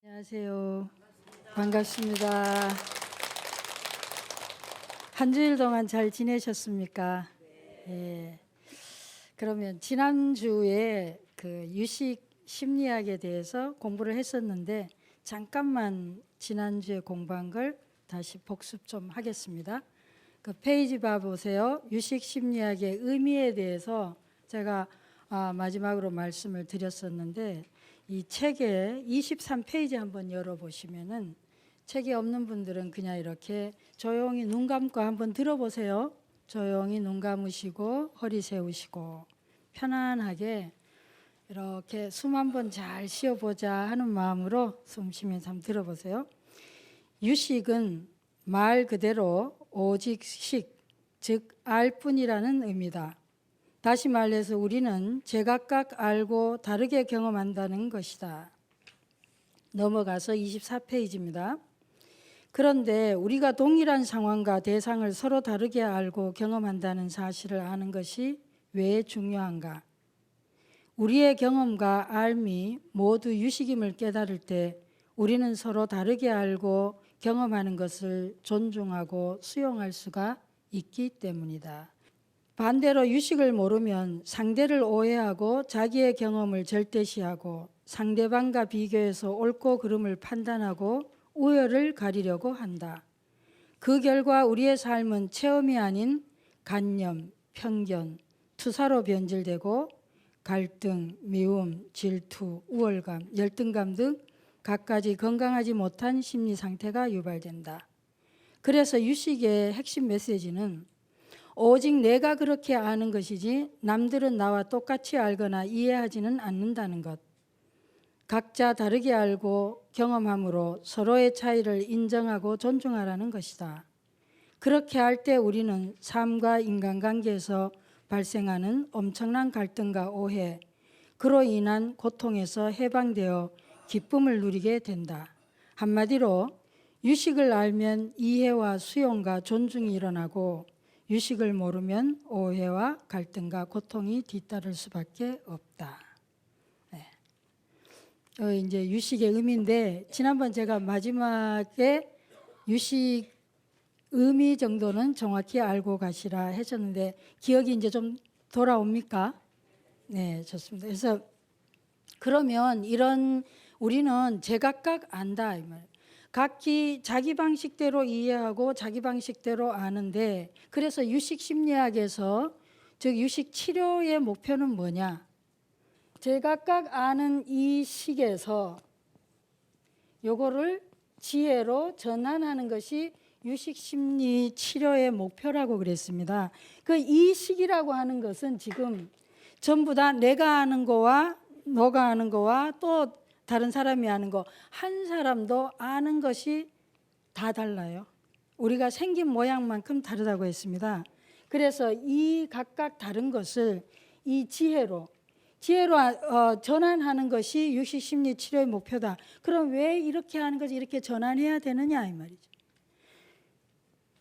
안녕하세요. 반갑습니다. 한 주일 동안 잘 지내셨습니까? 예. 그러면 지난주에 그 유식 심리학에 대해서 공부를 했었는데 잠깐만 지난주에 공부한 걸 다시 복습 좀 하겠습니다. 그 페이지 봐 보세요. 유식 심리학의 의미에 대해서 제가 마지막으로 말씀을 드렸었는데 이 책의 23페이지 한번 열어보시면은 책이 없는 분들은 그냥 이렇게 조용히 눈 감고 한번 들어보세요. 조용히 눈 감으시고 허리 세우시고 편안하게 이렇게 숨 한번 잘 쉬어보자 하는 마음으로 숨 쉬면서 한번 들어보세요. 유식은 말 그대로 오직 식, 즉 알뿐이라는 의미다. 다시 말해서 우리는 제각각 알고 다르게 경험한다는 것이다. 넘어가서 24페이지입니다. 그런데 우리가 동일한 상황과 대상을 서로 다르게 알고 경험한다는 사실을 아는 것이 왜 중요한가? 우리의 경험과 알미 모두 유식임을 깨달을 때 우리는 서로 다르게 알고 경험하는 것을 존중하고 수용할 수가 있기 때문이다. 반대로 유식을 모르면 상대를 오해하고 자기의 경험을 절대시하고 상대방과 비교해서 옳고 그름을 판단하고 우열을 가리려고 한다. 그 결과 우리의 삶은 체험이 아닌 관념, 편견, 투사로 변질되고 갈등, 미움, 질투, 우월감, 열등감 등 갖가지 건강하지 못한 심리 상태가 유발된다. 그래서 유식의 핵심 메시지는 오직 내가 그렇게 아는 것이지 남들은 나와 똑같이 알거나 이해하지는 않는다는 것. 각자 다르게 알고 경험함으로 서로의 차이를 인정하고 존중하라는 것이다. 그렇게 할 때 우리는 삶과 인간관계에서 발생하는 엄청난 갈등과 오해, 그로 인한 고통에서 해방되어 기쁨을 누리게 된다. 한마디로 유식을 알면 이해와 수용과 존중이 일어나고 유식을 모르면 오해와 갈등과 고통이 뒤따를 수밖에 없다. 네. 이제 유식의 의미인데 지난번 제가 마지막에 유식 의미 정도는 정확히 알고 가시라 하셨는데 기억이 이제 좀 돌아옵니까? 네, 좋습니다. 그래서 그러면 이런 우리는 제각각 안다 이 말. 각기 자기 방식대로 이해하고 자기 방식대로 아는데 그래서 유식 심리학에서 즉 유식 치료의 목표는 뭐냐? 제각각 아는 이 식에서 요거를 지혜로 전환하는 것이 유식 심리 치료의 목표라고 그랬습니다. 그 이 식이라고 하는 것은 지금 전부 다 내가 아는 거와 너가 아는 거와 또 다른 사람이 아는 거, 한 사람도 아는 것이 다 달라요. 우리가 생긴 모양만큼 다르다고 했습니다. 그래서 이 각각 다른 것을 이 지혜로 전환하는 것이 유식 심리 치료의 목표다. 그럼 왜 이렇게 하는 것이 이렇게 전환해야 되느냐 이 말이죠.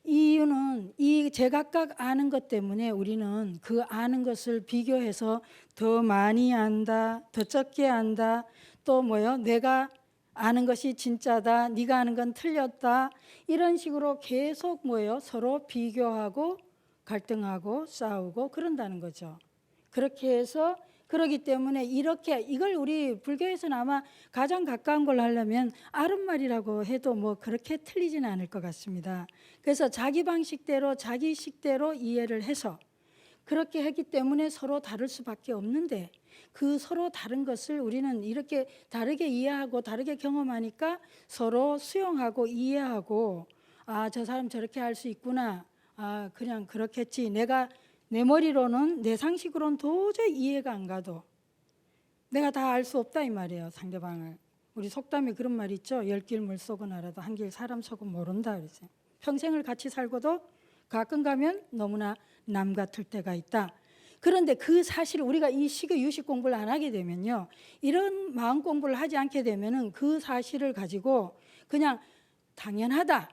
이유는 이 제각각 아는 것 때문에 우리는 그 아는 것을 비교해서 더 많이 안다, 더 적게 안다, 또 뭐요? 내가 아는 것이 진짜다, 네가 아는 건 틀렸다, 이런 식으로 계속 뭐예요? 서로 비교하고 갈등하고 싸우고 그런다는 거죠. 그렇게 해서 그러기 때문에 이렇게 이걸 우리 불교에서는 아마 가장 가까운 걸 하려면 아른말이라고 해도 뭐 그렇게 틀리지는 않을 것 같습니다. 그래서 자기 방식대로 자기 식대로 이해를 해서 그렇게 했기 때문에 서로 다를 수밖에 없는데 그 서로 다른 것을 우리는 이렇게 다르게 이해하고 다르게 경험하니까 서로 수용하고 이해하고 저 사람 저렇게 할 수 있구나. 그냥 그렇겠지. 내 머리로는 내 상식으로는 도저히 이해가 안 가도 내가 다 알 수 없다 이 말이에요. 상대방을. 우리 속담에 그런 말 있죠. 열 길 물속은 알아도 한 길 사람 속은 모른다 그러세요. 평생을 같이 살고도 가끔 가면 너무나 남 같을 때가 있다. 그런데 그 사실 우리가 이 식의 유식 공부를 안 하게 되면요. 이런 마음 공부를 하지 않게 되면은 그 사실을 가지고 그냥 당연하다.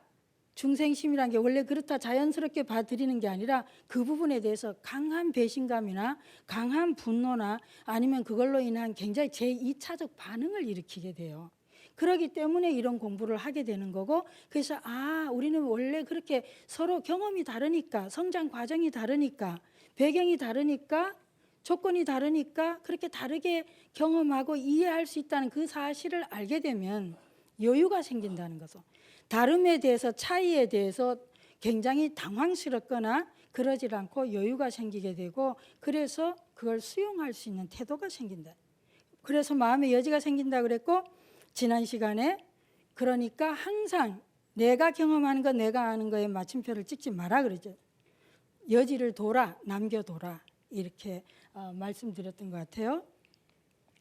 중생심이라는 게 원래 그렇다 자연스럽게 봐드리는 게 아니라 그 부분에 대해서 강한 배신감이나 강한 분노나 아니면 그걸로 인한 굉장히 제2차적 반응을 일으키게 돼요. 그러기 때문에 이런 공부를 하게 되는 거고, 그래서 우리는 원래 그렇게 서로 경험이 다르니까, 성장 과정이 다르니까, 배경이 다르니까, 조건이 다르니까 그렇게 다르게 경험하고 이해할 수 있다는 그 사실을 알게 되면 여유가 생긴다는 거죠. 다름에 대해서, 차이에 대해서 굉장히 당황스럽거나 그러질 않고 여유가 생기게 되고, 그래서 그걸 수용할 수 있는 태도가 생긴다. 그래서 마음의 여지가 생긴다 그랬고, 지난 시간에 그러니까 항상 내가 경험하는 거, 내가 아는 거에 마침표를 찍지 마라 그러죠. 여지를 둬라, 남겨둬라, 이렇게 말씀드렸던 것 같아요.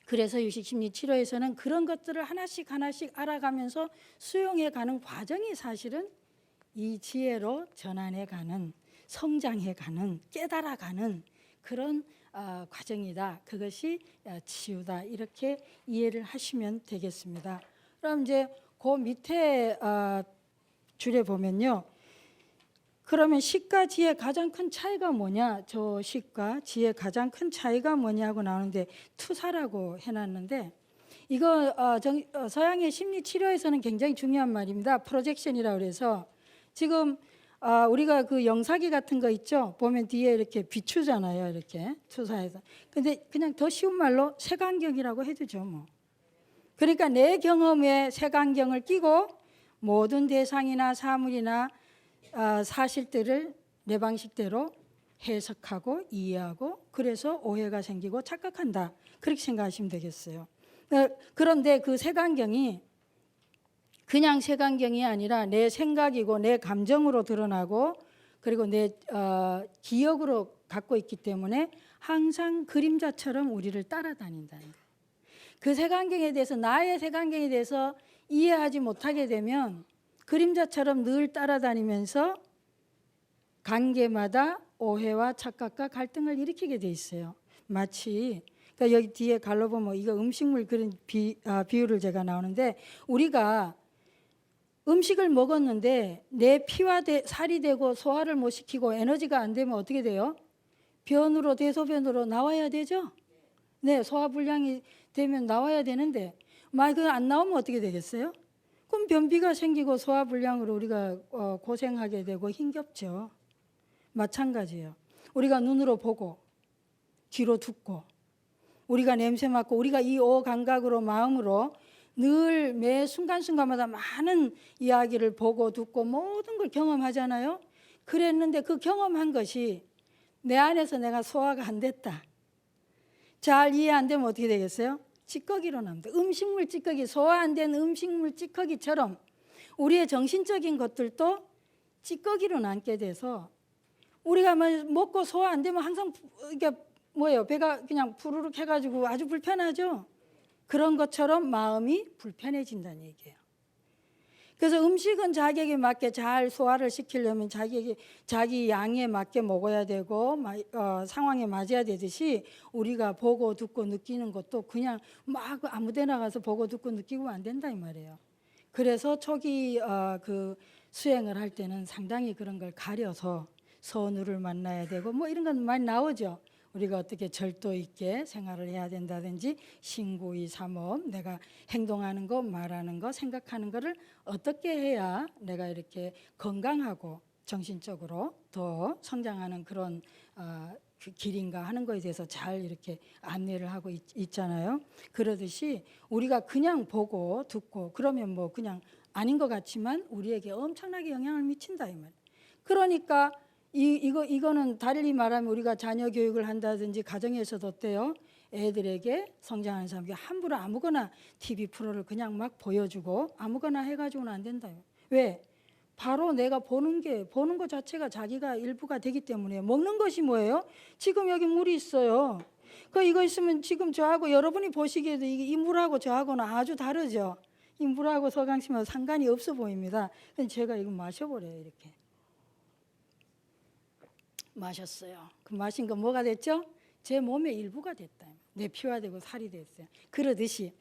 그래서 유식심리치료에서는 그런 것들을 하나씩 알아가면서 수용해가는 과정이 사실은 이 지혜로 전환해가는, 성장해가는, 깨달아가는 그런 과정이다. 그것이 치유다. 이렇게 이해를 하시면 되겠습니다. 그럼 이제 그 밑에 줄에 보면요. 그러면 식과 지혜의 가장 큰 차이가 뭐냐? 저 식과 지혜의 가장 큰 차이가 뭐냐고 나오는데 투사라고 해놨는데, 이거 서양의 심리치료에서는 굉장히 중요한 말입니다. 프로젝션이라고 해서 지금 우리가 그 영사기 같은 거 있죠? 보면 뒤에 이렇게 비추잖아요. 이렇게 투사해서. 근데 그냥 더 쉬운 말로 색안경이라고 해두죠. 뭐. 그러니까 내 경험에 색안경을 끼고 모든 대상이나 사물이나 사실들을 내 방식대로 해석하고 이해하고, 그래서 오해가 생기고 착각한다. 그렇게 생각하시면 되겠어요. 그런데 그 색안경이 그냥 색안경이 아니라 내 생각이고 내 감정으로 드러나고, 그리고 내 기억으로 갖고 있기 때문에 항상 그림자처럼 우리를 따라다닌다는 거예요. 그 색안경에 대해서, 나의 색안경에 대해서 이해하지 못하게 되면 그림자처럼 늘 따라다니면서 관계마다 오해와 착각과 갈등을 일으키게 돼 있어요. 마치 그러니까 여기 뒤에 갈로 보면 이거 음식물 그런 비유를 제가 나오는데, 우리가 음식을 먹었는데 내 피와 살이 되고 소화를 못 시키고 에너지가 안 되면 어떻게 돼요? 변으로, 대소변으로 나와야 되죠. 네, 소화불량이 되면 나와야 되는데 만약 그거 안 나오면 어떻게 되겠어요? 그럼 변비가 생기고 소화불량으로 우리가 고생하게 되고 힘겹죠. 마찬가지예요. 우리가 눈으로 보고 귀로 듣고 우리가 냄새 맡고 우리가 이 오 감각으로, 마음으로 늘 매 순간순간마다 많은 이야기를 보고 듣고 모든 걸 경험하잖아요. 그랬는데 그 경험한 것이 내 안에서 내가 소화가 안 됐다, 잘 이해 안 되면 어떻게 되겠어요? 찌꺼기로 남다. 음식물 찌꺼기, 소화 안 된 음식물 찌꺼기처럼 우리의 정신적인 것들도 찌꺼기로 남게 돼서 우리가 먹고 소화 안 되면 항상 이게 배가 그냥 부르륵 해가지고 아주 불편하죠. 그런 것처럼 마음이 불편해진다는 얘기예요. 그래서 음식은 자기에게 맞게 잘 소화를 시키려면 자기 양에 맞게 먹어야 되고 상황에 맞아야 되듯이, 우리가 보고 듣고 느끼는 것도 그냥 막 아무데나 가서 보고 듣고 느끼고 안 된다 이 말이에요. 그래서 초기 그 수행을 할 때는 상당히 그런 걸 가려서 선우를 만나야 되고 이런 건 많이 나오죠. 우리가 어떻게 절도 있게 생활을 해야 된다든지, 신구의 삼업, 내가 행동하는 거, 말하는 거, 생각하는 거를 어떻게 해야 내가 이렇게 건강하고 정신적으로 더 성장하는 그런 길인가 하는 거에 대해서 잘 이렇게 안내를 하고 있잖아요. 그러듯이 우리가 그냥 보고 듣고 그러면 그냥 아닌 것 같지만 우리에게 엄청나게 영향을 미친다 이 말. 그러니까 이거는 달리 말하면 우리가 자녀 교육을 한다든지 가정에서도 어때요? 애들에게, 성장하는 사람에게 함부로 아무거나 TV 프로를 그냥 막 보여주고 아무거나 해가지고는 안 된다. 왜? 바로 내가 보는 것 자체가 자기가 일부가 되기 때문에. 먹는 것이 뭐예요? 지금 여기 물이 있어요. 이거 있으면 지금 저하고 여러분이 보시기에도 이 물하고 저하고는 아주 다르죠. 이 물하고 서강심하고 상관이 없어 보입니다. 그래서 제가 이거 마셔버려요. 이렇게. 마셨어요. 그 마신 거 뭐가 됐죠? 제 몸의 일부가 됐다. 내 피와 되고 살이 됐어요. 그러듯이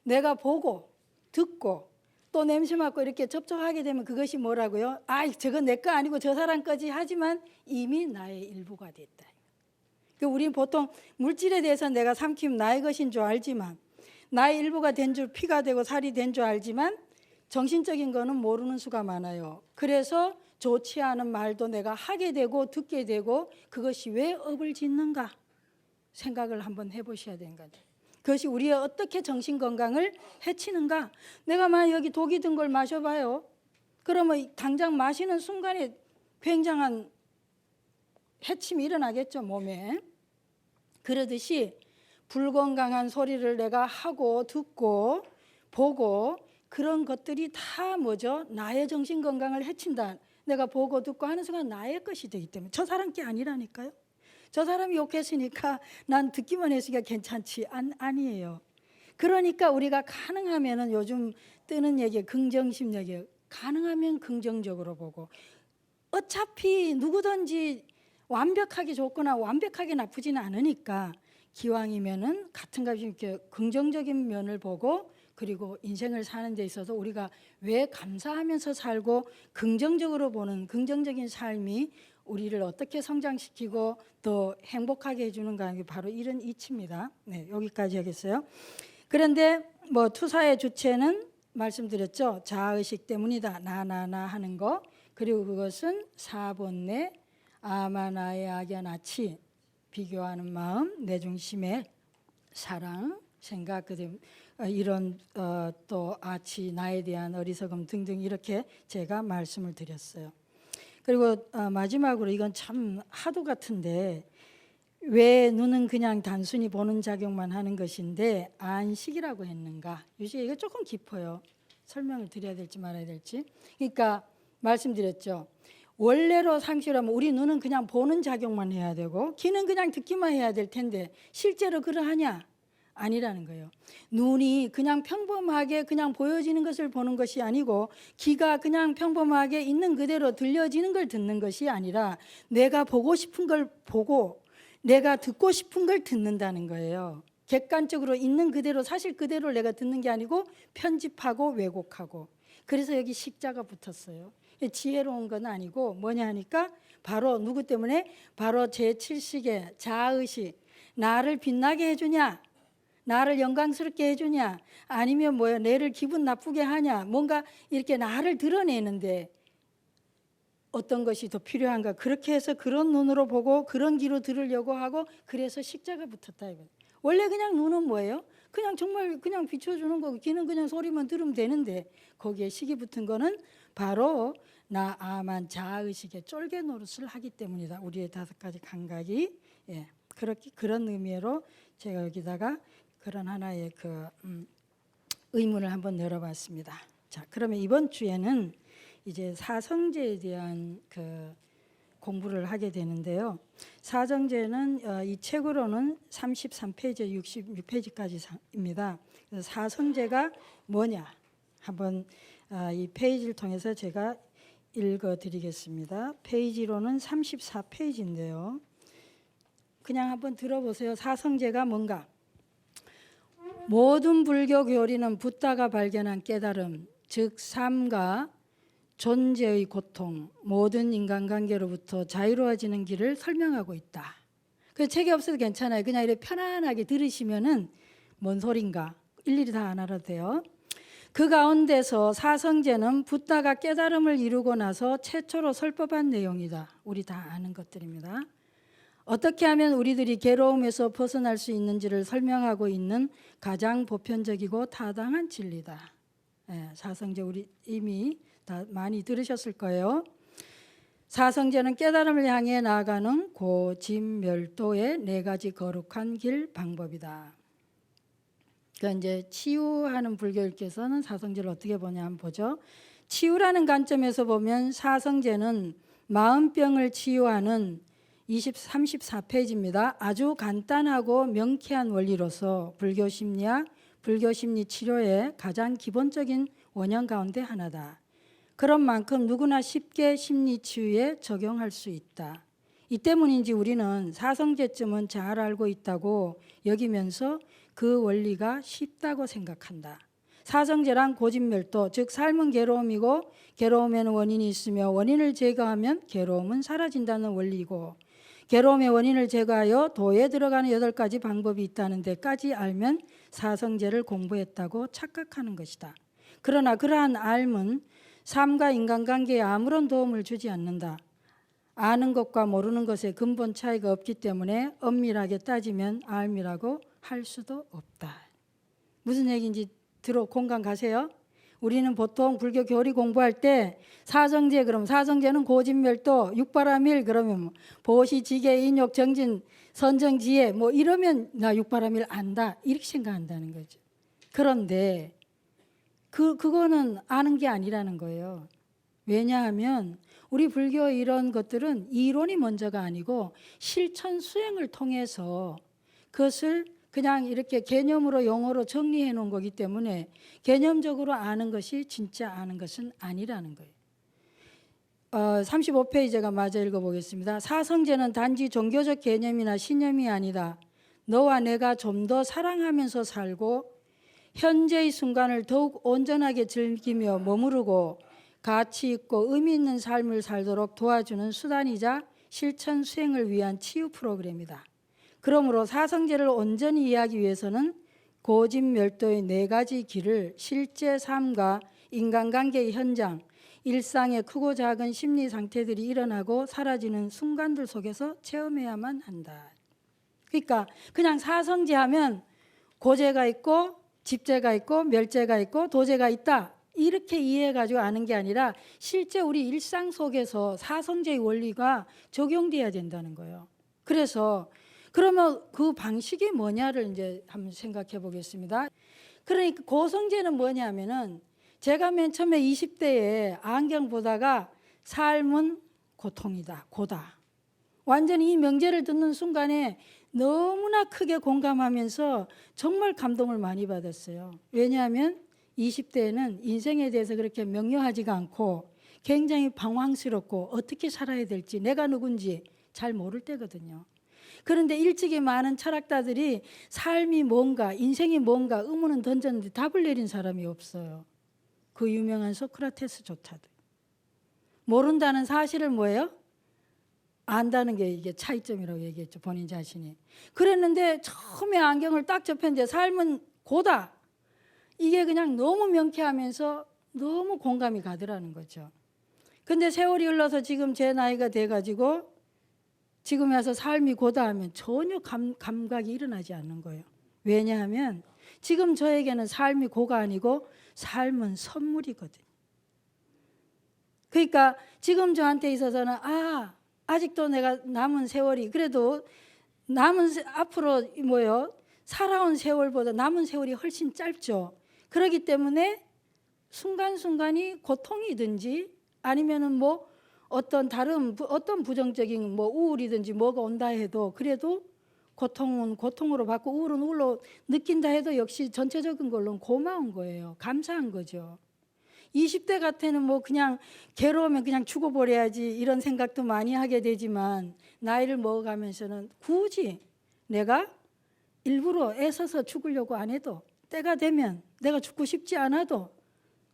내가 보고 듣고 또 냄새 맡고 이렇게 접촉하게 되면 그것이 뭐라고요? 저건 내 거 아니고 저 사람 거지 하지만 이미 나의 일부가 됐다. 우리는 보통 물질에 대해서 내가 삼키면 나의 것인 줄 알지만 나의 일부가 된 줄, 피가 되고 살이 된 줄 알지만 정신적인 거는 모르는 수가 많아요. 그래서 좋지 않은 말도 내가 하게 되고 듣게 되고 그것이 왜 업을 짓는가 생각을 한번 해보셔야 되는 거죠. 그것이 우리의 어떻게 정신건강을 해치는가. 내가 만약 여기 독이 든 걸 마셔봐요. 그러면 당장 마시는 순간에 굉장한 해침이 일어나겠죠, 몸에. 그러듯이 불건강한 소리를 내가 하고 듣고 보고 그런 것들이 다 뭐죠? 나의 정신건강을 해친다. 내가 보고 듣고 하는 순간 나의 것이 되기 때문에 저 사람 게 아니라니까요. 저 사람이 욕했으니까 난 듣기만 했으니까 괜찮지. 아니에요. 그러니까 우리가 가능하면은 요즘 뜨는 얘기 긍정심리학이에요. 가능하면 긍정적으로 보고 어차피 누구든지 완벽하게 좋거나 완벽하게 나쁘지는 않으니까 기왕이면은 같은 값이 이렇게 긍정적인 면을 보고 그리고 인생을 사는 데 있어서 우리가 왜 감사하면서 살고 긍정적으로 보는 긍정적인 삶이 우리를 어떻게 성장시키고 더 행복하게 해주는가 바로 이런 이치입니다. 네, 여기까지 하겠어요. 그런데 뭐 투사의 주체는 말씀드렸죠. 자아의식 때문이다. 나 하는 거. 그리고 그것은 사본내 아마나의 악야나치 비교하는 마음, 내 중심의 사랑, 생각, 이런 또 아치, 나에 대한 어리석음 등등 이렇게 제가 말씀을 드렸어요. 그리고 마지막으로 이건 참 하도 같은데 왜 눈은 그냥 단순히 보는 작용만 하는 것인데 안식이라고 했는가? 유식이 이거 조금 깊어요. 설명을 드려야 될지 말아야 될지. 그러니까 말씀드렸죠. 원래로 상식이라면 우리 눈은 그냥 보는 작용만 해야 되고 귀는 그냥 듣기만 해야 될 텐데 실제로 그러하냐? 아니라는 거예요. 눈이 그냥 평범하게 그냥 보여지는 것을 보는 것이 아니고 귀가 그냥 평범하게 있는 그대로 들려지는 걸 듣는 것이 아니라 내가 보고 싶은 걸 보고 내가 듣고 싶은 걸 듣는다는 거예요. 객관적으로 있는 그대로 사실 그대로를 내가 듣는 게 아니고 편집하고 왜곡하고. 그래서 여기 식자가 붙었어요. 지혜로운 건 아니고 뭐냐 하니까 바로 누구 때문에? 바로 제7식의 자아의식. 나를 빛나게 해주냐? 나를 영광스럽게 해주냐? 아니면 뭐야? 내를 기분 나쁘게 하냐? 뭔가 이렇게 나를 드러내는데 어떤 것이 더 필요한가? 그렇게 해서 그런 눈으로 보고 그런 귀로 들으려고 하고 그래서 식자가 붙었다 이거예요. 원래 그냥 눈은 뭐예요? 그냥 정말 그냥 비춰주는 거고 귀는 그냥 소리만 들으면 되는데 거기에 식이 붙은 거는 바로 나 아만 자아의식의 쫄개 노릇을 하기 때문이다. 우리의 5가지 감각이 그렇게 그런 의미로 제가 여기다가 그런 하나의 의문을 한번 열어봤습니다. 자, 그러면 이번 주에는 이제 사성제에 대한 공부를 하게 되는데요. 사성제는 이 책으로는 33페이지, 66페이지까지입니다. 그래서 사성제가 뭐냐? 한번 이 페이지를 통해서 제가 읽어드리겠습니다. 페이지로는 34페이지인데요. 그냥 한번 들어보세요. 사성제가 뭔가? 모든 불교 교리는 붓다가 발견한 깨달음, 즉 삶과 존재의 고통, 모든 인간관계로부터 자유로워지는 길을 설명하고 있다. 그 책이 없어도 괜찮아요. 그냥 이렇게 편안하게 들으시면은 뭔 소린가 일일이 다 안 알아도 돼요. 그 가운데서 사성제는 붓다가 깨달음을 이루고 나서 최초로 설법한 내용이다. 우리 다 아는 것들입니다. 어떻게 하면 우리들이 괴로움에서 벗어날 수 있는지를 설명하고 있는 가장 보편적이고 타당한 진리다. 사성제 우리 이미 다 많이 들으셨을 거예요. 사성제는 깨달음을 향해 나아가는 고진멸도의 4가지 거룩한 길 방법이다. 그러니까 이제 치유하는 불교일께서는 사성제를 어떻게 보냐 한번 보죠. 치유라는 관점에서 보면 사성제는 마음병을 치유하는 34페이지입니다. 아주 간단하고 명쾌한 원리로서 불교 심리학, 불교 심리 치료의 가장 기본적인 원형 가운데 하나다. 그런 만큼 누구나 쉽게 심리 치유에 적용할 수 있다. 이 때문인지 우리는 사성제쯤은 잘 알고 있다고 여기면서 그 원리가 쉽다고 생각한다. 사성제란 고진멸도, 즉 삶은 괴로움이고 괴로움에는 원인이 있으며 원인을 제거하면 괴로움은 사라진다는 원리이고 괴로움의 원인을 제거하여 도에 들어가는 8가지 방법이 있다는 데까지 알면 사성제를 공부했다고 착각하는 것이다. 그러나 그러한 알문 삶과 인간관계에 아무런 도움을 주지 않는다. 아는 것과 모르는 것에 근본 차이가 없기 때문에 엄밀하게 따지면 알미라고 할 수도 없다. 무슨 얘기인지 공감 가세요? 우리는 보통 불교 교리 공부할 때 사성제, 그럼 사성제는 고진멸도, 육바라밀, 그러면 뭐 보시, 지계, 인욕, 정진, 선정지혜 뭐 이러면 나 육바라밀 안다 이렇게 생각한다는 거죠. 그런데 그거는 아는 게 아니라는 거예요. 왜냐하면 우리 불교 이런 것들은 이론이 먼저가 아니고 실천 수행을 통해서 그것을 그냥 이렇게 개념으로 용어로 정리해 놓은 거기 때문에 개념적으로 아는 것이 진짜 아는 것은 아니라는 거예요. 35페이지 제가 마저 읽어보겠습니다. 사성제는 단지 종교적 개념이나 신념이 아니다. 너와 내가 좀 더 사랑하면서 살고 현재의 순간을 더욱 온전하게 즐기며 머무르고 가치 있고 의미 있는 삶을 살도록 도와주는 수단이자 실천 수행을 위한 치유 프로그램이다. 그러므로 사성제를 온전히 이해하기 위해서는 고진멸도의 4가지 길을 실제 삶과 인간관계의 현장, 일상의 크고 작은 심리 상태들이 일어나고 사라지는 순간들 속에서 체험해야만 한다. 그러니까 그냥 사성제 하면 고제가 있고 집제가 있고 멸제가 있고 도제가 있다. 이렇게 이해해가지고 아는 게 아니라 실제 우리 일상 속에서 사성제의 원리가 적용돼야 된다는 거예요. 그래서 그러면 그 방식이 뭐냐를 이제 한번 생각해 보겠습니다. 그러니까 고성제는 뭐냐면은 제가 맨 처음에 20대에 안경 보다가 삶은 고통이다, 고다. 완전히 이 명제를 듣는 순간에 너무나 크게 공감하면서 정말 감동을 많이 받았어요. 왜냐하면 20대에는 인생에 대해서 그렇게 명료하지가 않고 굉장히 방황스럽고 어떻게 살아야 될지 내가 누군지 잘 모를 때거든요. 그런데 일찍이 많은 철학자들이 삶이 뭔가 인생이 뭔가 의문은 던졌는데 답을 내린 사람이 없어요. 그 유명한 소크라테스조차도. 모른다는 사실을 뭐예요? 안다는 게 이게 차이점이라고 얘기했죠. 본인 자신이. 그랬는데 처음에 안경을 딱 접했는데 삶은 고다. 이게 그냥 너무 명쾌하면서 너무 공감이 가더라는 거죠. 근데 세월이 흘러서 지금 제 나이가 돼가지고 지금 와서 삶이 고다 하면 전혀 감각이 일어나지 않는 거예요. 왜냐하면 지금 저에게는 삶이 고가 아니고 삶은 선물이거든요. 그러니까 지금 저한테 있어서는 아직도 내가 남은 세월이 그래도 앞으로 뭐요? 살아온 세월보다 남은 세월이 훨씬 짧죠. 그렇기 때문에 순간순간이 고통이든지 아니면은 뭐 어떤 부정적인 뭐 우울이든지 뭐가 온다 해도 그래도 고통은 고통으로 받고 우울은 우울로 느낀다 해도 역시 전체적인 걸로는 고마운 거예요. 감사한 거죠. 20대 같아는 뭐 그냥 괴로우면 그냥 죽어버려야지 이런 생각도 많이 하게 되지만 나이를 먹어가면서는 굳이 내가 일부러 애써서 죽으려고 안 해도 때가 되면 내가 죽고 싶지 않아도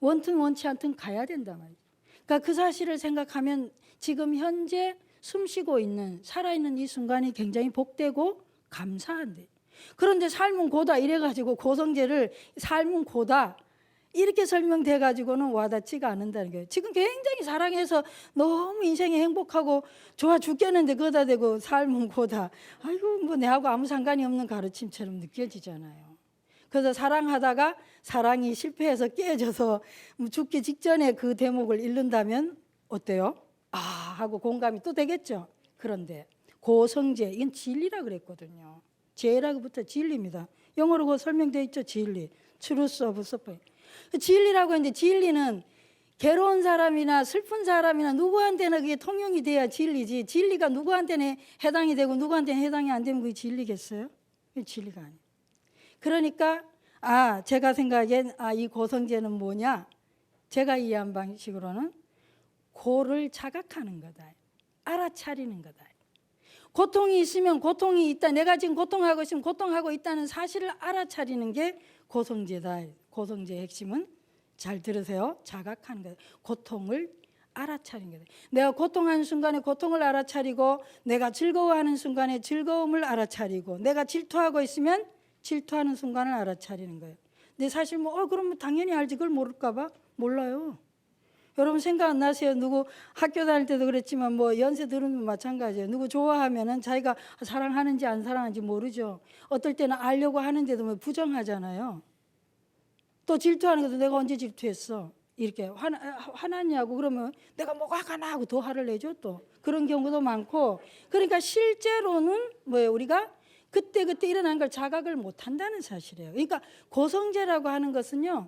원튼 원치 않든 가야 된단 말이에요. 그러니까 그 사실을 생각하면 지금 현재 숨쉬고 있는 살아있는 이 순간이 굉장히 복되고 감사한데 그런데 삶은 고다 이래가지고 고성제를 삶은 고다 이렇게 설명돼가지고는 와닿지가 않는다는 거예요. 지금 굉장히 사랑해서 너무 인생이 행복하고 좋아 죽겠는데 그거다 대고 삶은 고다. 아이고 뭐 내하고 아무 상관이 없는 가르침처럼 느껴지잖아요. 그래서 사랑하다가 사랑이 실패해서 깨져서 죽기 직전에 그 대목을 잃는다면 어때요? 하고 공감이 또 되겠죠. 그런데 고성제 이건 진리라 그랬거든요. 죄라고부터 진리입니다. 영어로 그 설명되어 있죠. 진리. Truth of suffering. 진리라고 했는데 진리는 괴로운 사람이나 슬픈 사람이나 누구한테나 그게 통용이 돼야 진리지. 진리가 누구한테는 해당이 되고 누구한테는 해당이 안 되면 그게 진리겠어요? 그게 진리가 아니에요. 그러니까 제가 생각엔 이 고성제는 뭐냐? 제가 이해한 방식으로는 고를 자각하는 거다. 알아차리는 거다. 고통이 있으면 고통이 있다. 내가 지금 고통하고 있으면 고통하고 있다는 사실을 알아차리는 게 고성제다. 고성제의 핵심은 잘 들으세요. 자각하는 거다. 고통을 알아차린 거예요. 내가 고통하는 순간에 고통을 알아차리고, 내가 즐거워하는 순간에 즐거움을 알아차리고, 내가 질투하고 있으면 질투하는 순간을 알아차리는 거예요. 근데 사실 그러면 당연히 알지, 그걸 모를까 봐? 몰라요. 여러분 생각 안 나세요? 누구 학교 다닐 때도 그랬지만 연세 들으면 마찬가지예요. 누구 좋아하면은 자기가 사랑하는지 안 사랑하는지 모르죠. 어떨 때는 알려고 하는데도 부정하잖아요. 또 질투하는 것도 내가 언제 질투했어? 이렇게 화났냐고 그러면 내가 뭐가 화가 나 하고 더 화를 내죠. 또 그런 경우도 많고. 그러니까 실제로는 우리가 그때그때 일어난 걸 자각을 못한다는 사실이에요. 그러니까 고성제라고 하는 것은요,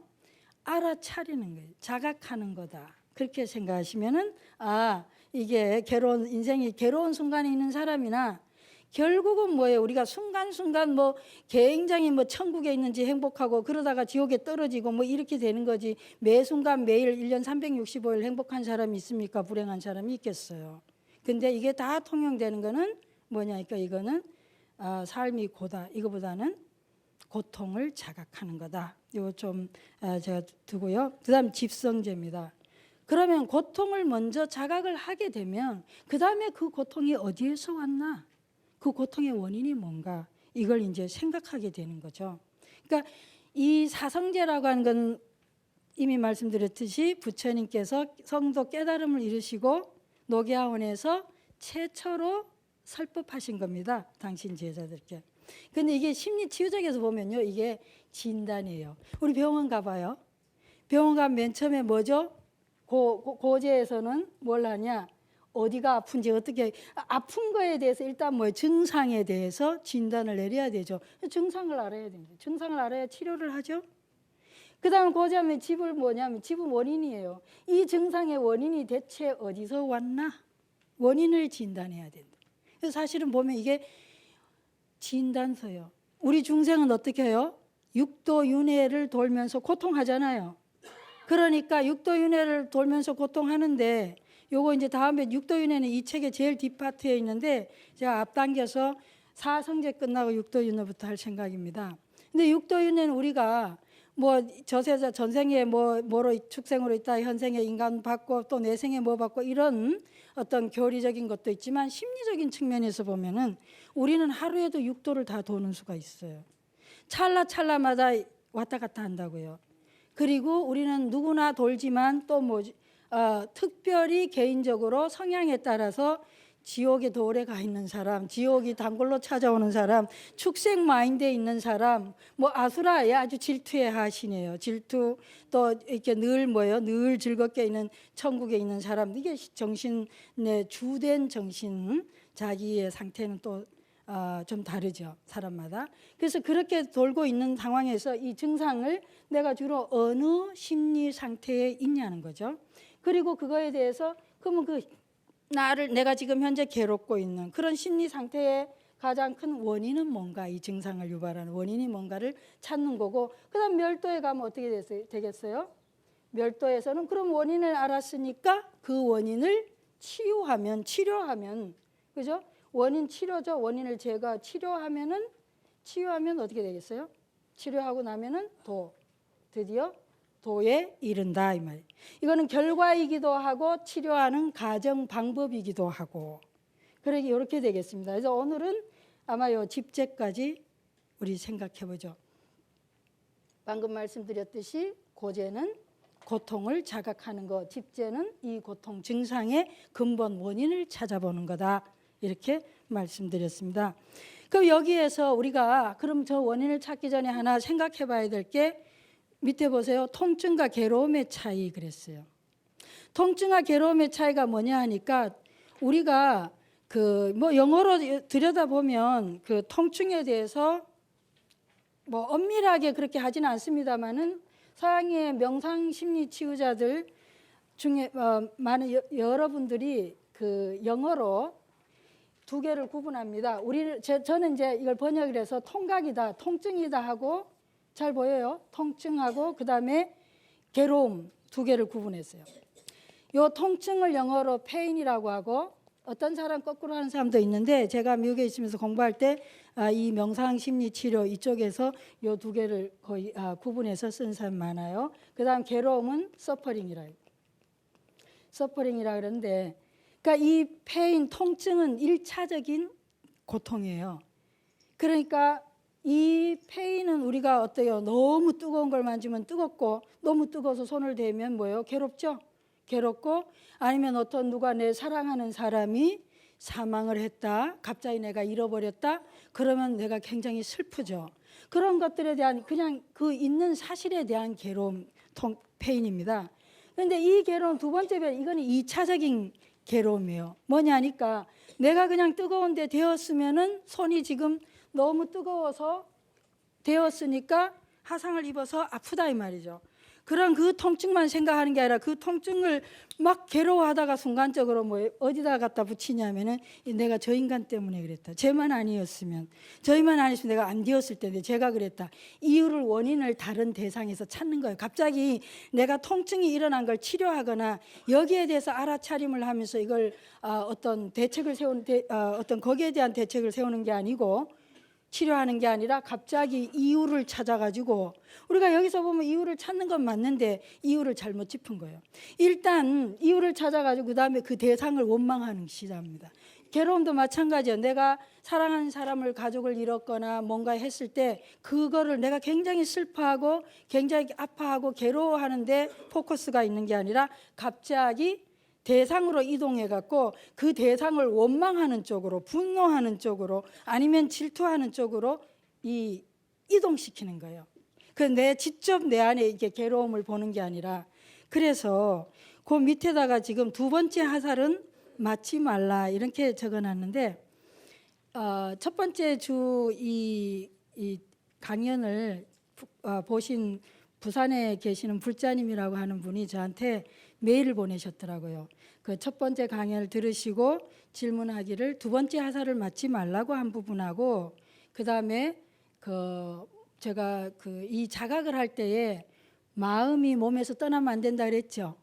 알아차리는 거예요. 자각하는 거다. 그렇게 생각하시면은 이게 인생이 괴로운 순간이 있는 사람이나 결국은 우리가 순간순간 굉장히 천국에 있는지 행복하고 그러다가 지옥에 떨어지고 이렇게 되는 거지, 매 순간 매일 1년 365일 행복한 사람이 있습니까? 불행한 사람이 있겠어요. 근데 이게 다 통용되는 거는 뭐냐니까, 이거는 삶이 고다, 이거보다는 고통을 자각하는 거다. 이거 좀 제가 두고요. 그 다음 집성제입니다. 그러면 고통을 먼저 자각을 하게 되면 그 다음에 그 고통이 어디에서 왔나, 그 고통의 원인이 뭔가, 이걸 이제 생각하게 되는 거죠. 그러니까 이 사성제라고 하는 건 이미 말씀드렸듯이 부처님께서 성도 깨달음을 이루시고 녹야원에서 최초로 설법하신 겁니다. 당신 제자들께. 근데 이게 심리치유적에서 보면요, 이게 진단이에요. 우리 병원 가봐요. 병원 가면 맨 처음에 뭐죠? 고제에서는 뭘 하냐? 어디가 아픈지, 어떻게 아픈 거에 대해서 일단 증상에 대해서 진단을 내려야 되죠. 증상을 알아야 됩니다. 증상을 알아야 치료를 하죠. 그 다음 고제하면 집은 뭐냐면 집은 원인이에요. 이 증상의 원인이 대체 어디서 왔나? 원인을 진단해야 된다. 그래서 사실은 보면 이게 진단서요. 우리 중생은 어떻게 해요? 육도윤회를 돌면서 고통하잖아요. 그러니까 육도윤회를 돌면서 고통하는데, 요거 이제 다음에 육도윤회는 이 책의 제일 뒷파트에 있는데 제가 앞당겨서 사성제 끝나고 육도윤회부터 할 생각입니다. 근데 육도윤회는 우리가 저세자 전생에 뭐로 축생으로 있다, 현생에 인간 받고 또 내생에 받고, 이런 어떤 교리적인 것도 있지만 심리적인 측면에서 보면은 우리는 하루에도 육도를 다 도는 수가 있어요. 찰나찰나마다 왔다 갔다 한다고요. 그리고 우리는 누구나 돌지만 또 특별히 개인적으로 성향에 따라서 지옥에 더 오래 가 있는 사람, 지옥이 단골로 찾아오는 사람, 축생 마인드에 있는 사람, 아수라에 아주 질투의 하시네요. 질투, 또 이렇게 늘 즐겁게 있는 천국에 있는 사람, 이게 정신의 주된 정신, 자기의 상태는 또 좀 다르죠, 사람마다. 그래서 그렇게 돌고 있는 상황에서 이 증상을 내가 주로 어느 심리 상태에 있냐는 거죠. 그리고 그거에 대해서 그러면 내가 지금 현재 괴롭고 있는 그런 심리 상태의 가장 큰 원인은 뭔가, 이 증상을 유발하는 원인이 뭔가를 찾는 거고, 그 다음 멸도에 가면 어떻게 되겠어요? 멸도에서는 그럼 원인을 알았으니까 그 원인을 치료하면, 그죠? 원인 치료죠. 원인을 제가 치유하면 어떻게 되겠어요? 치료하고 나면은 드디어 도에 이른다, 이 말이에요. 이거는 결과이기도 하고 치료하는 가정 방법이기도 하고, 그러기 이렇게 되겠습니다. 그래서 오늘은 아마 이 집제까지 우리 생각해 보죠. 방금 말씀드렸듯이 고제는 고통을 자각하는 것, 집제는 이 고통 증상의 근본 원인을 찾아보는 거다, 이렇게 말씀드렸습니다. 그럼 여기에서 우리가 그럼 저 원인을 찾기 전에 하나 생각해 봐야 될 게, 밑에 보세요. 통증과 괴로움의 차이 그랬어요. 통증과 괴로움의 차이가 뭐냐 하니까, 우리가 영어로 들여다보면 그 통증에 대해서 엄밀하게 그렇게 하지는 않습니다만은, 서양의 명상 심리 치유자들 중에 많은 여러분들이 영어로 두 개를 구분합니다. 저는 이제 이걸 번역을 해서 통각이다, 통증이다 하고, 잘 보여요? 통증하고 그 다음에 괴로움 두 개를 구분했어요. 요 통증을 영어로 pain이라고 하고, 어떤 사람 거꾸로 하는 사람도 있는데, 제가 미국에 있으면서 공부할 때 이 명상 심리 치료 이쪽에서 요 두 개를 거의 구분해서 쓴 사람 많아요. 그 다음 괴로움은 suffering이라고. 서퍼링이라 그러는데, 그러니까 이 페인 통증은 1차적인 고통이에요. 그러니까 이 페인은 우리가 어때요? 너무 뜨거운 걸 만지면 뜨겁고, 너무 뜨거워서 손을 대면 뭐예요? 괴롭죠? 괴롭고, 아니면 어떤 누가 내 사랑하는 사람이 사망을 했다, 갑자기 내가 잃어버렸다, 그러면 내가 굉장히 슬프죠. 그런 것들에 대한 그냥 그 있는 사실에 대한 괴로움, 페인입니다. 그런데 이 괴로움 두 번째 이거는 2차적인 괴로움이에요. 뭐냐니까 내가 그냥 뜨거운데 데웠으면은 손이 지금 너무 뜨거워서 데웠으니까 화상을 입어서 아프다 이 말이죠. 그런 그 통증만 생각하는 게 아니라 그 통증을 막 괴로워하다가 순간적으로 뭐 어디다 갖다 붙이냐면은 내가 저 인간 때문에 그랬다. 쟤만 아니었으면, 저희만 아니었으면 내가 안 되었을 텐데 제가 그랬다. 이유를 원인을 다른 대상에서 찾는 거예요. 갑자기 내가 통증이 일어난 걸 치료하거나 여기에 대해서 알아차림을 하면서 이걸 어떤 대책을 세우는 어떤 거기에 대한 대책을 세우는 게 아니고 치료하는 게 아니라 갑자기 이유를 찾아가지고, 우리가 여기서 보면 이유를 찾는 건 맞는데 이유를 잘못 짚은 거예요. 일단 이유를 찾아가지고 그 다음에 그 대상을 원망하는 시작합니다. 괴로움도 마찬가지예요. 내가 사랑하는 사람을, 가족을 잃었거나 뭔가 했을 때 그거를 내가 굉장히 슬퍼하고 굉장히 아파하고 괴로워하는데 포커스가 있는 게 아니라 갑자기 대상으로 이동해 갖고 그 대상을 원망하는 쪽으로, 분노하는 쪽으로, 아니면 질투하는 쪽으로 이동시키는 거예요. 그 내 직접 내 안에 이게 괴로움을 보는 게 아니라, 그래서 그 밑에다가 지금 두 번째 화살은 맞지 말라 이렇게 적어놨는데, 첫 번째 주 이 강연을 보신 부산에 계시는 불자님이라고 하는 분이 저한테 메일을 보내셨더라고요. 그 첫 번째 강연을 들으시고 질문하기를 두 번째 화살을 맞지 말라고 한 부분하고, 그 다음에 제가 이 자각을 할 때에 마음이 몸에서 떠나면 안 된다 그랬죠.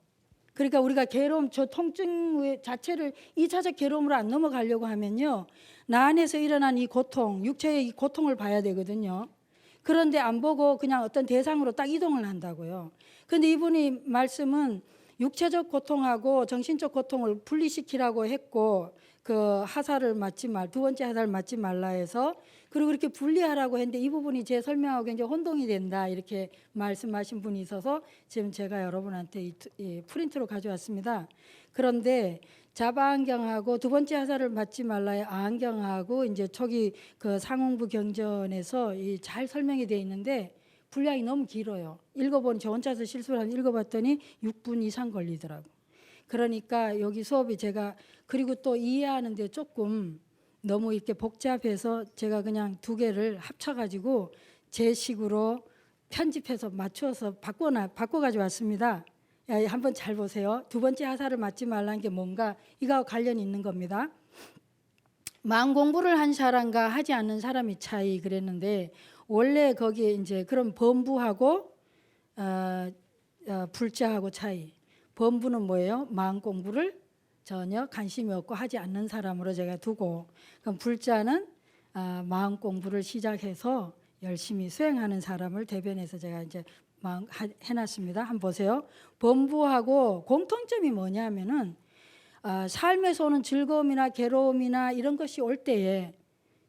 그러니까 우리가 괴로움, 저 통증 자체를 2차적 괴로움으로 안 넘어가려고 하면요, 나 안에서 일어난 이 고통, 육체의 이 고통을 봐야 되거든요. 그런데 안 보고 그냥 어떤 대상으로 딱 이동을 한다고요. 그런데 이분이 말씀은 육체적 고통하고 정신적 고통을 분리시키라고 했고, 그 화살을 맞지 말, 두 번째 화살을 맞지 말라 해서, 그리고 이렇게 분리하라고 했는데 이 부분이 제 설명하고 굉장히 혼동이 된다 이렇게 말씀하신 분이 있어서 지금 제가 여러분한테 이 프린트로 가져왔습니다. 그런데 자바 안경하고 두 번째 화살을 맞지 말라의 안경하고 이제 초기 그 상홍부 경전에서 잘 설명이 되어 있는데 분량이 너무 길어요. 읽어보니 저 혼자서 실수를 한 읽어봤더니 6분 이상 걸리더라고. 그러니까 여기 수업이 제가 그리고 또 이해하는데 조금 너무 이렇게 복잡해서 제가 그냥 두 개를 합쳐가지고 제 식으로 편집해서 맞춰서 바꿔가지고 왔습니다. 한번 잘 보세요. 두 번째 화살을 맞지 말라는 게 뭔가 이거하고 관련이 있는 겁니다. 마음 공부를 한 사람과 하지 않는 사람의 차이 그랬는데, 원래 거기에 이제 그런 범부하고 불자하고 차이. 범부는 뭐예요? 마음 공부를 전혀 관심이 없고 하지 않는 사람으로 제가 두고, 그럼 불자는 마음 공부를 시작해서 열심히 수행하는 사람을 대변해서 제가 이제 해놨습니다. 한번 보세요. 범부하고 공통점이 뭐냐면은 삶에서 오는 즐거움이나 괴로움이나 이런 것이 올 때에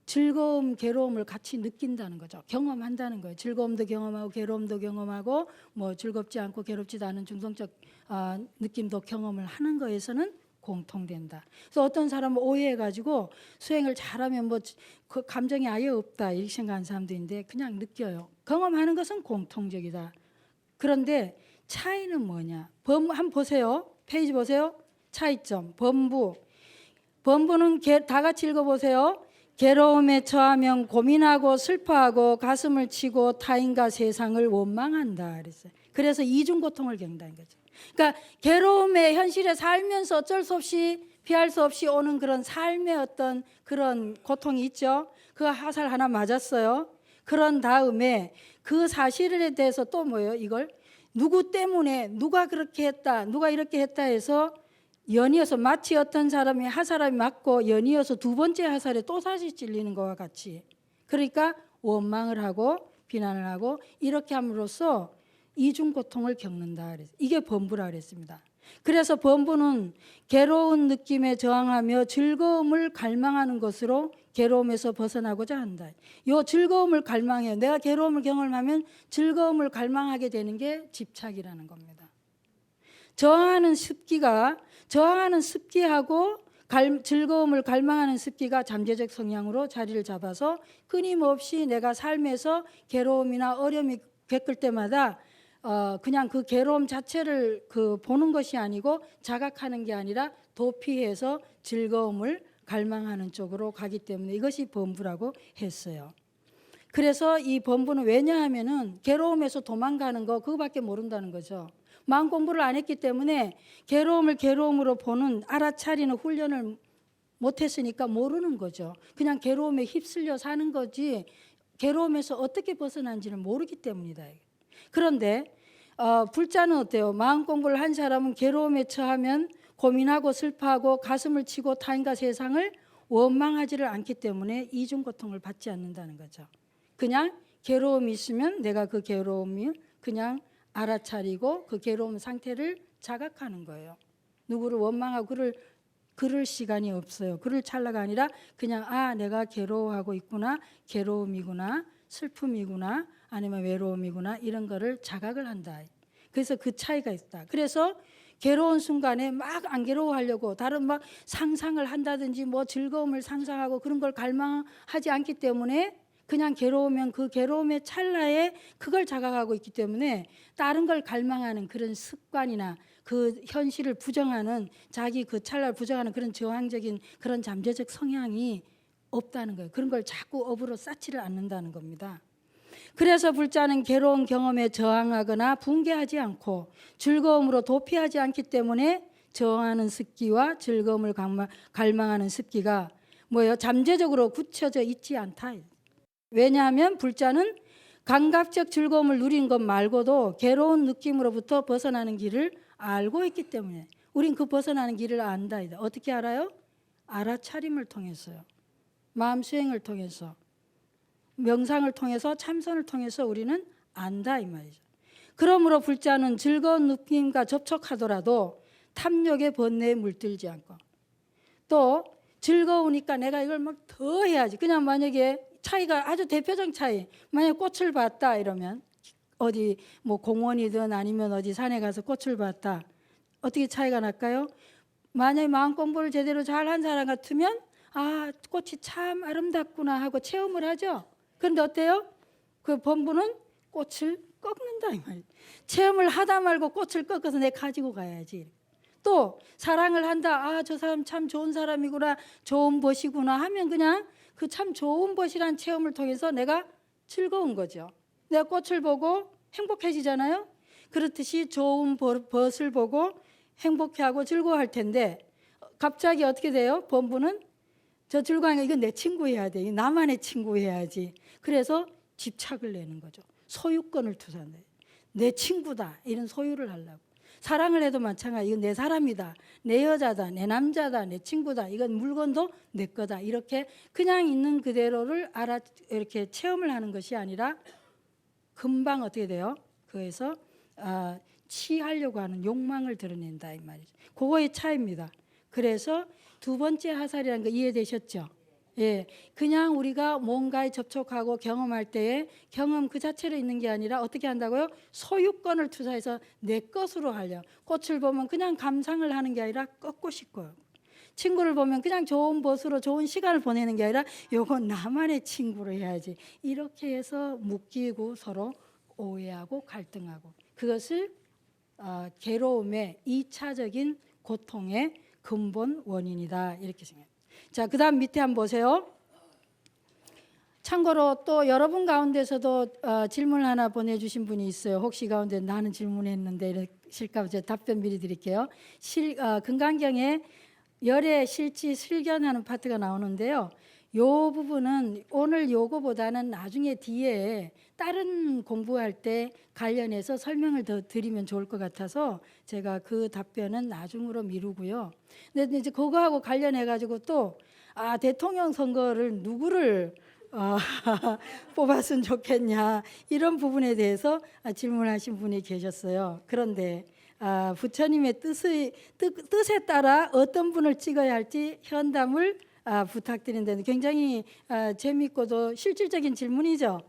즐거움, 괴로움을 같이 느낀다는 거죠. 경험한다는 거예요. 즐거움도 경험하고 괴로움도 경험하고 뭐 즐겁지 않고 괴롭지도 않은 중성적 느낌도 경험을 하는 거에서는 공통된다. 그래서 어떤 사람은 오해해가지고 수행을 잘하면 뭐 그 감정이 아예 없다 이렇게 생각하는 사람도 있는데 그냥 느껴요. 경험하는 것은 공통적이다. 그런데 차이는 뭐냐? 한번 보세요. 페이지 보세요. 차이점. 범부는 다 같이 읽어보세요. 괴로움에 처하면 고민하고 슬퍼하고 가슴을 치고 타인과 세상을 원망한다 그랬어요. 그래서 이중 고통을 겪는다는 거죠. 그러니까 괴로움의 현실에 살면서 어쩔 수 없이 피할 수 없이 오는 그런 삶의 어떤 그런 고통이 있죠. 그 화살 하나 맞았어요. 그런 다음에 그 사실에 대해서 또 뭐예요? 이걸 누구 때문에 누가 그렇게 했다, 누가 이렇게 했다 해서 연이어서 마치 어떤 사람이 화살이 맞고 연이어서 두 번째 화살에 또 다시 찔리는 것과 같이, 그러니까 원망을 하고 비난을 하고 이렇게 함으로써 이중 고통을 겪는다. 이게 범부라 그랬습니다. 그래서 범부는 괴로운 느낌에 저항하며 즐거움을 갈망하는 것으로 괴로움에서 벗어나고자 한다. 요 즐거움을 갈망해요. 내가 괴로움을 경험하면 즐거움을 갈망하게 되는 게 집착이라는 겁니다. 저항하는 습기하고 즐거움을 갈망하는 습기가 잠재적 성향으로 자리를 잡아서 끊임없이 내가 삶에서 괴로움이나 어려움이 겪을 때마다 그냥 그 괴로움 자체를 보는 것이 아니고 자각하는 게 아니라 도피해서 즐거움을 갈망하는 쪽으로 가기 때문에 이것이 범부라고 했어요. 그래서 이 범부는 왜냐하면은 괴로움에서 도망가는 거 그거밖에 모른다는 거죠. 마음 공부를 안 했기 때문에 괴로움을 괴로움으로 보는 알아차리는 훈련을 못했으니까 모르는 거죠. 그냥 괴로움에 휩쓸려 사는 거지 괴로움에서 어떻게 벗어난지는 모르기 때문이다. 그런데 불자는 어때요? 마음 공부를 한 사람은 괴로움에 처하면 고민하고 슬퍼하고 가슴을 치고 타인과 세상을 원망하지를 않기 때문에 이중 고통을 받지 않는다는 거죠. 그냥 괴로움이 있으면 내가 그 괴로움을 그냥 알아차리고 그 괴로움 상태를 자각하는 거예요. 누구를 원망하고 그럴 시간이 없어요. 그럴 찰나가 아니라 그냥 내가 괴로워하고 있구나, 괴로움이구나, 슬픔이구나, 아니면 외로움이구나 이런 거를 자각을 한다. 그래서 그 차이가 있다. 그래서 괴로운 순간에 막 안 괴로워하려고 다른 막 상상을 한다든지 뭐 즐거움을 상상하고 그런 걸 갈망하지 않기 때문에 그냥 괴로우면 그 괴로움의 찰나에 그걸 자각하고 있기 때문에 다른 걸 갈망하는 그런 습관이나 그 현실을 부정하는 자기 그 찰나를 부정하는 그런 저항적인 그런 잠재적 성향이 없다는 거예요. 그런 걸 자꾸 업으로 쌓지를 않는다는 겁니다. 그래서 불자는 괴로운 경험에 저항하거나 붕괴하지 않고 즐거움으로 도피하지 않기 때문에 저항하는 습기와 즐거움을 갈망하는 습기가 뭐예요? 잠재적으로 굳혀져 있지 않다. 왜냐하면 불자는 감각적 즐거움을 누린 것 말고도 괴로운 느낌으로부터 벗어나는 길을 알고 있기 때문에 우린 그 벗어나는 길을 안다. 어떻게 알아요? 알아차림을 통해서요. 마음 수행을 통해서 명상을 통해서 참선을 통해서 우리는 안다 이 말이죠. 그러므로 불자는 즐거운 느낌과 접촉하더라도 탐욕의 번뇌에 물들지 않고 또 즐거우니까 내가 이걸 막 더 해야지. 그냥 만약에 차이가 아주 대표적 차이. 만약 꽃을 봤다 이러면 어디 뭐 공원이든 아니면 어디 산에 가서 꽃을 봤다. 어떻게 차이가 날까요? 만약에 마음 공부를 제대로 잘한 사람 같으면 꽃이 참 아름답구나 하고 체험을 하죠. 그런데 어때요? 그 범부는 꽃을 꺾는다 이 말이에요. 체험을 하다 말고 꽃을 꺾어서 내가 가지고 가야지. 또 사랑을 한다. 저 사람 참 좋은 사람이구나. 좋은 벗이구나 하면 그냥 그 참 좋은 벗이란 체험을 통해서 내가 즐거운 거죠. 내가 꽃을 보고 행복해지잖아요. 그렇듯이 좋은 벗을 보고 행복해하고 즐거워할 텐데 갑자기 어떻게 돼요? 범부는 저 즐거운 이건 내 친구 해야 돼. 나만의 친구 해야지. 그래서 집착을 내는 거죠. 소유권을 투사한다. 내 친구다. 이런 소유를 하려고. 사랑을 해도 마찬가지. 이건 내 사람이다. 내 여자다. 내 남자다. 내 친구다. 이건 물건도 내 거다. 이렇게 그냥 있는 그대로를 이렇게 체험을 하는 것이 아니라 금방 어떻게 돼요? 그래서 취하려고 하는 욕망을 드러낸다 이 말이죠. 그거의 차이입니다. 그래서 두 번째 하살이라는 거 이해되셨죠? 예, 그냥 우리가 뭔가에 접촉하고 경험할 때에 경험 그 자체로 있는 게 아니라 어떻게 한다고요? 소유권을 투사해서 내 것으로 하려. 꽃을 보면 그냥 감상을 하는 게 아니라 꺾고 싶고요. 친구를 보면 그냥 좋은 벗으로 좋은 시간을 보내는 게 아니라 요건 나만의 친구로 해야지. 이렇게 해서 묶이고 서로 오해하고 갈등하고 그것을 괴로움의 2차적인 고통의 근본 원인이다 이렇게 생각합니다. 자, 그 다음 밑에 한번 보세요. 참고로 또 여러분 가운데서도 질문 하나 보내주신 분이 있어요. 혹시 가운데 나는 질문했는데 이러실까 봐 제가 답변 미리 드릴게요. 금강경에 열의 실지 실견하는 파트가 나오는데요. 요 부분은 오늘 요거보다는 나중에 뒤에 다른 공부할 때 관련해서 설명을 더 드리면 좋을 것 같아서 제가 그 답변은 나중으로 미루고요. 근데 이제 그거하고 관련해 가지고 또 대통령 선거를 누구를 뽑았으면 좋겠냐 이런 부분에 대해서 질문하신 분이 계셨어요. 그런데 부처님의 뜻에 따라 어떤 분을 찍어야 할지 현담을 부탁드린다는 굉장히 재미있고도 실질적인 질문이죠.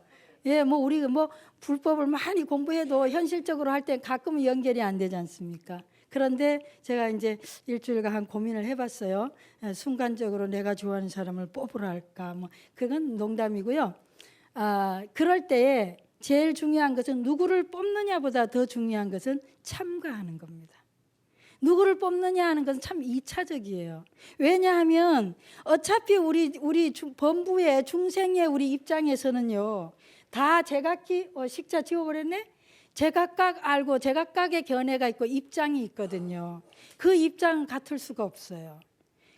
예, 뭐 우리 뭐 불법을 많이 공부해도 현실적으로 할 때 가끔은 연결이 안 되지 않습니까? 그런데 제가 이제 일주일간 고민을 해봤어요. 순간적으로 내가 좋아하는 사람을 뽑으라 할까, 뭐 그건 농담이고요. 그럴 때에 제일 중요한 것은 누구를 뽑느냐보다 더 중요한 것은 참가하는 겁니다. 누구를 뽑느냐 하는 것은 참 2차적이에요. 왜냐하면 어차피 우리 범부의 중생의 우리 입장에서는요, 다 제각기 식자 지워버렸네. 제각각 알고 제각각의 견해가 있고 입장이 있거든요. 그 입장은 같을 수가 없어요.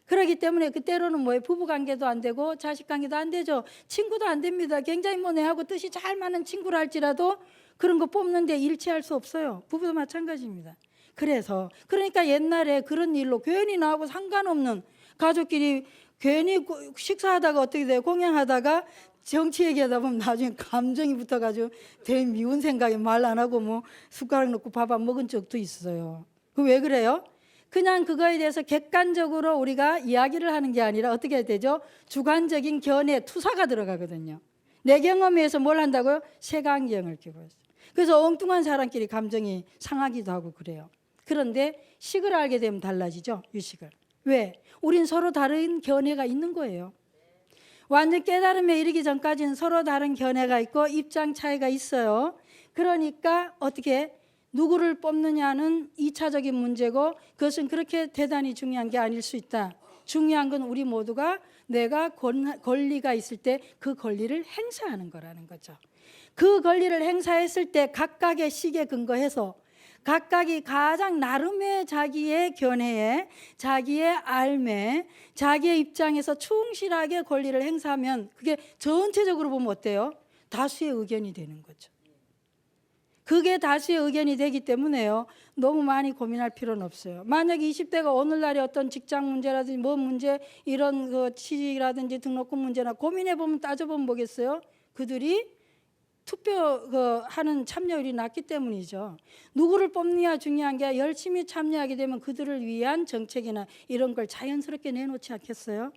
그렇기 때문에 그때로는 뭐예요? 부부 관계도 안 되고 자식 관계도 안 되죠. 친구도 안 됩니다. 굉장히 뭐 내하고 뜻이 잘 맞는 친구라 할지라도 그런 거 뽑는데 일치할 수 없어요. 부부도 마찬가지입니다. 그러니까 옛날에 그런 일로 괜히 나하고 상관없는 가족끼리 괜히 식사하다가 어떻게 돼요? 공양하다가 정치 얘기하다 보면 나중에 감정이 붙어가지고 되게 미운 생각에 말 안 하고 뭐 숟가락 넣고 밥 안 먹은 적도 있어요. 그 왜 그래요? 그냥 그거에 대해서 객관적으로 우리가 이야기를 하는 게 아니라 어떻게 해야 되죠? 주관적인 견해, 투사가 들어가거든요. 내 경험에서 뭘 한다고요? 색안경을 끼고 있어요. 그래서 엉뚱한 사람끼리 감정이 상하기도 하고 그래요. 그런데 식을 알게 되면 달라지죠, 유식을. 왜? 우린 서로 다른 견해가 있는 거예요. 완전 깨달음에 이르기 전까지는 서로 다른 견해가 있고 입장 차이가 있어요. 그러니까 어떻게 누구를 뽑느냐는 2차적인 문제고 그것은 그렇게 대단히 중요한 게 아닐 수 있다. 중요한 건 우리 모두가 내가 권리가 있을 때 그 권리를 행사하는 거라는 거죠. 그 권리를 행사했을 때 각각의 식에 근거해서 각각이 가장 나름의 자기의 견해에 자기의 알매 자기의 입장에서 충실하게 권리를 행사하면 그게 전체적으로 보면 어때요? 다수의 의견이 되는 거죠. 그게 다수의 의견이 되기 때문에요. 너무 많이 고민할 필요는 없어요. 만약에 20대가 오늘날의 어떤 직장 문제라든지 뭐 문제 이런 그 취직이라든지 등록금 문제나 고민해 보면 따져보면 뭐겠어요? 그들이 투표 하는 참여율이 낮기 때문이죠. 누구를 뽑느냐 중요한 게 열심히 참여하게 되면 그들을 위한 정책이나 이런 걸 자연스럽게 내놓지 않겠어요?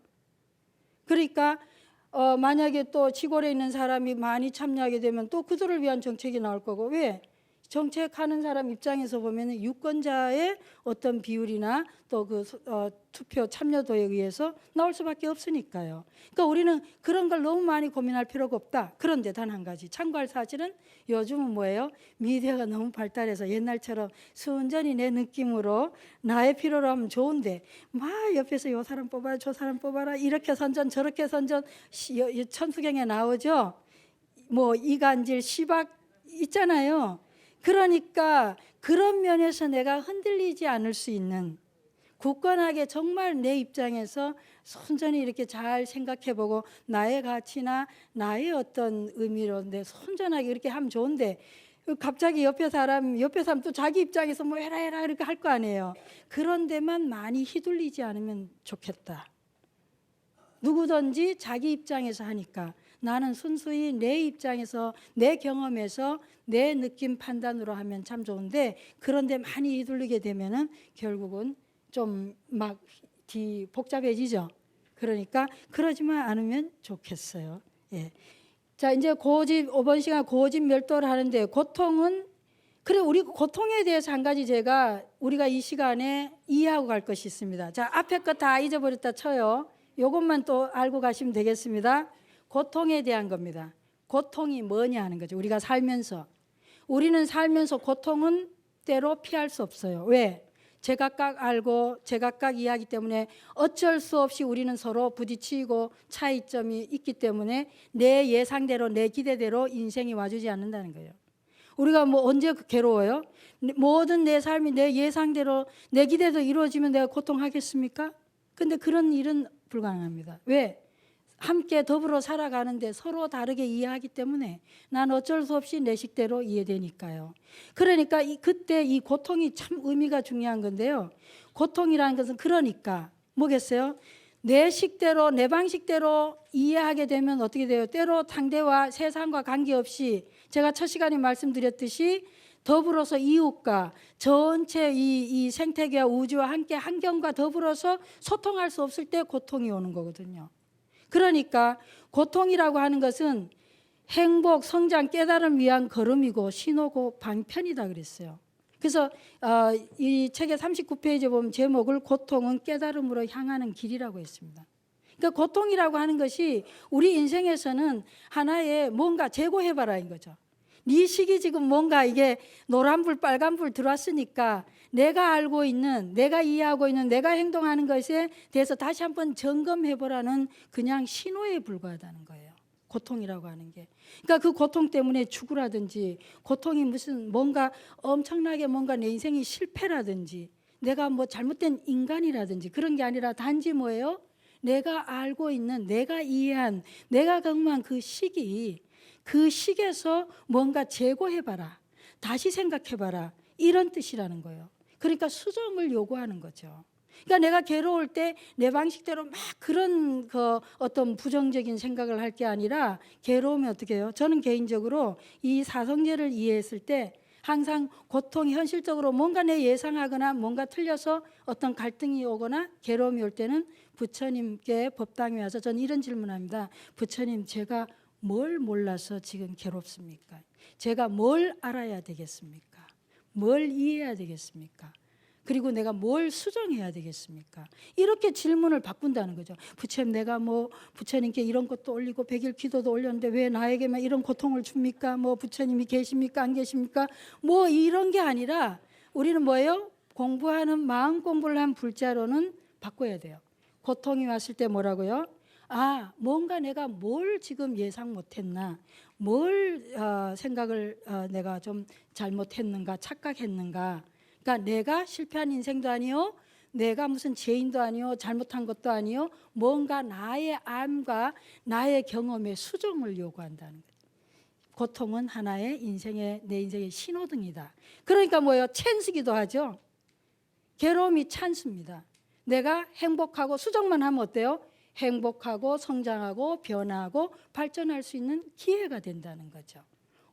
그러니까 만약에 또 시골에 있는 사람이 많이 참여하게 되면 또 그들을 위한 정책이 나올 거고 왜? 정책하는 사람 입장에서 보면 유권자의 어떤 비율이나 또 그 투표 참여도에 의해서 나올 수밖에 없으니까요. 그러니까 우리는 그런 걸 너무 많이 고민할 필요가 없다. 그런데 단 한 가지 참고할 사실은 요즘은 뭐예요? 미디어가 너무 발달해서 옛날처럼 순전히 내 느낌으로 나의 필요로 하면 좋은데 막 옆에서 요 사람 뽑아라 저 사람 뽑아라 이렇게 선전 저렇게 선전 천수경에 나오죠. 뭐 이간질 시박 있잖아요. 그러니까 그런 면에서 내가 흔들리지 않을 수 있는 굳건하게 정말 내 입장에서 손전히 이렇게 잘 생각해보고 나의 가치나 나의 어떤 의미로 내 손전하게 이렇게 하면 좋은데 갑자기 옆에 사람 또 자기 입장에서 뭐 해라 이렇게 할 거 아니에요. 그런 데만 많이 휘둘리지 않으면 좋겠다. 누구든지 자기 입장에서 하니까 나는 순수히 내 입장에서 내 경험에서 내 느낌 판단으로 하면 참 좋은데 그런데 많이 휘둘리게 되면은 결국은 좀 막 복잡해지죠. 그러니까 그러지만 않으면 좋겠어요. 예. 자 이제 고집 5번 시간 고집 멸도를 하는데 고통은 그래 우리 고통에 대해서 한 가지 제가 우리가 이 시간에 이해하고 갈 것이 있습니다. 자 앞에 거 다 잊어버렸다 쳐요. 요것만 또 알고 가시면 되겠습니다. 고통에 대한 겁니다. 고통이 뭐냐 하는 거죠. 우리가 살면서 우리는 살면서 고통은 때로 피할 수 없어요. 왜? 제각각 알고 제각각 이해하기 때문에 어쩔 수 없이 우리는 서로 부딪히고 차이점이 있기 때문에 내 예상대로 내 기대대로 인생이 와주지 않는다는 거예요. 우리가 뭐 언제 괴로워요? 모든 내 삶이 내 예상대로 내 기대도 이루어지면 내가 고통하겠습니까? 근데 그런 일은 불가능합니다. 왜? 함께 더불어 살아가는데 서로 다르게 이해하기 때문에 난 어쩔 수 없이 내 식대로 이해되니까요. 그러니까 그때 이 고통이 참 의미가 중요한 건데요. 고통이라는 것은 그러니까 뭐겠어요? 내 식대로 내 방식대로 이해하게 되면 어떻게 돼요? 때로 상대와 세상과 관계없이 제가 첫 시간에 말씀드렸듯이 더불어서 이웃과 전체 이 생태계와 우주와 함께 환경과 더불어서 소통할 수 없을 때 고통이 오는 거거든요. 그러니까 고통이라고 하는 것은 행복, 성장, 깨달음 위한 걸음이고 신호고 방편이다 그랬어요. 그래서 이 책의 39페이지에 보면 제목을 고통은 깨달음으로 향하는 길이라고 했습니다. 그러니까 고통이라고 하는 것이 우리 인생에서는 하나의 뭔가 재고해봐라인 거죠. 네 식이 지금 뭔가 이게 노란불 빨간불 들어왔으니까 내가 알고 있는, 내가 이해하고 있는, 내가 행동하는 것에 대해서 다시 한번 점검해보라는 그냥 신호에 불과하다는 거예요. 고통이라고 하는 게. 그러니까 그 고통 때문에 죽으라든지, 고통이 무슨 뭔가 엄청나게 뭔가 내 인생이 실패라든지, 내가 뭐 잘못된 인간이라든지 그런 게 아니라 단지 뭐예요? 내가 알고 있는, 내가 이해한, 내가 경험한 그 시기, 그 식에서 뭔가 재고해봐라, 다시 생각해봐라, 이런 뜻이라는 거예요. 그러니까 수정을 요구하는 거죠. 그러니까 내가 괴로울 때 내 방식대로 막 그런 어떤 부정적인 생각을 할 게 아니라, 괴로우면 어떻게 해요? 저는 개인적으로 이 사성제를 이해했을 때 항상 고통이 현실적으로 뭔가 내 예상하거나 뭔가 틀려서 어떤 갈등이 오거나 괴로움이 올 때는 부처님께 법당에 와서 저는 이런 질문합니다. 부처님, 제가 뭘 몰라서 지금 괴롭습니까? 제가 뭘 알아야 되겠습니까? 뭘 이해해야 되겠습니까? 그리고 내가 뭘 수정해야 되겠습니까? 이렇게 질문을 바꾼다는 거죠. 부처님, 내가 뭐 부처님께 이런 것도 올리고 100일 기도도 올렸는데 왜 나에게만 이런 고통을 줍니까? 뭐 부처님이 계십니까? 안 계십니까? 뭐 이런 게 아니라 우리는 뭐예요? 공부하는 마음 공부를 한 불자로는 바꿔야 돼요. 고통이 왔을 때 뭐라고요? 아, 뭔가 내가 뭘 지금 예상 못했나, 뭘 생각을 내가 좀 잘못했는가, 착각했는가. 그러니까 내가 실패한 인생도 아니요, 내가 무슨 죄인도 아니요, 잘못한 것도 아니요, 뭔가 나의 암과 나의 경험의 수정을 요구한다는 거예요. 고통은 하나의 내 인생의 신호등이다. 그러니까 뭐예요? 찬스기도 하죠. 괴로움이 찬스입니다. 내가 행복하고 수정만 하면 어때요? 행복하고 성장하고 변화하고 발전할 수 있는 기회가 된다는 거죠.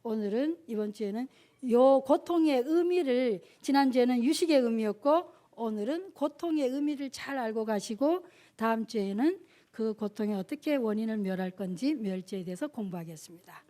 오늘은, 이번 주에는 요 고통의 의미를, 지난주에는 유식의 의미였고 오늘은 고통의 의미를 잘 알고 가시고 다음 주에는 그 고통의 어떻게 원인을 멸할 건지, 멸제에 대해서 공부하겠습니다.